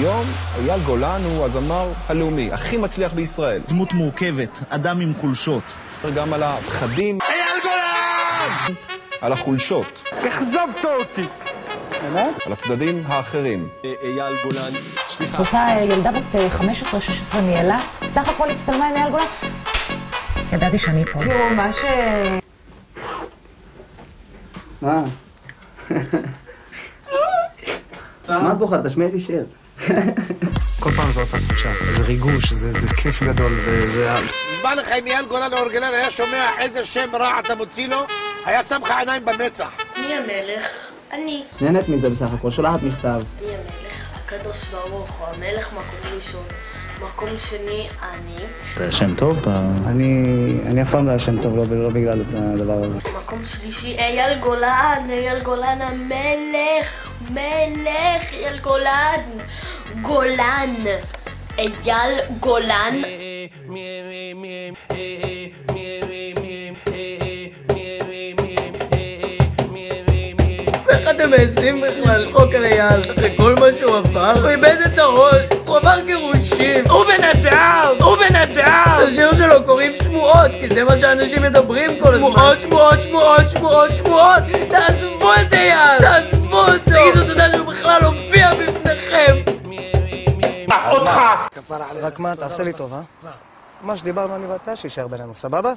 היום אייל גולן הוא הזמר הלאומי, הכי מצליח בישראל. דמות מורכבת, אדם עם חולשות. גם על הפחדים, אייל גולן! על החולשות. אכזבת אותי. על הצדדים האחרים. אייל גולן, סליחה. אותה ילדה בת 15-16 מאילת, סך הכל הצטלמה עם אייל גולן. ידעתי שאני פה. תראו, מה ש... מה את בוחרת? תשמיע לי שיר. כל פעם זו אותה תחושה, זה ריגוש, זה כיף גדול, זה... נשבע לך אם אייל גולן האורגינל היה שומע איזה שם רע אתה מוציא לו, היה שם לך עיניים במצח. מי המלך? אני. נהנית מזה בסך הכל, שולחת מכתב. מי המלך? הקדוש ברוך הוא, המלך מקום ראשון. מקום שני, אני. שם טוב, אתה... אני אף פעם לא היה שם טוב, לא בגלל הדבר הזה. מקום שלישי, אייל גולן, אייל גולן המלך, מלך, אייל גולן, גולן, אייל גולן. איך אתם מעזים בכלל לצחוק על אייל? אחרי כל מה שהוא עבר, הוא איבד את הראש, הוא עבר גירושים. הוא בן אדם! הוא בן אדם! לשיר שלו קוראים שמועות, כי זה מה שאנשים מדברים כל הזמן. שמועות, שמועות, שמועות, שמועות, שמועות! תעזבו את אייל! תעזבו אותו! תגידו תודה שהוא בכלל הופיע בפניכם! אותך! רק מה, תעשה לי טוב, אה? מה שדיברנו אני ואתה, שישאר בינינו, סבבה?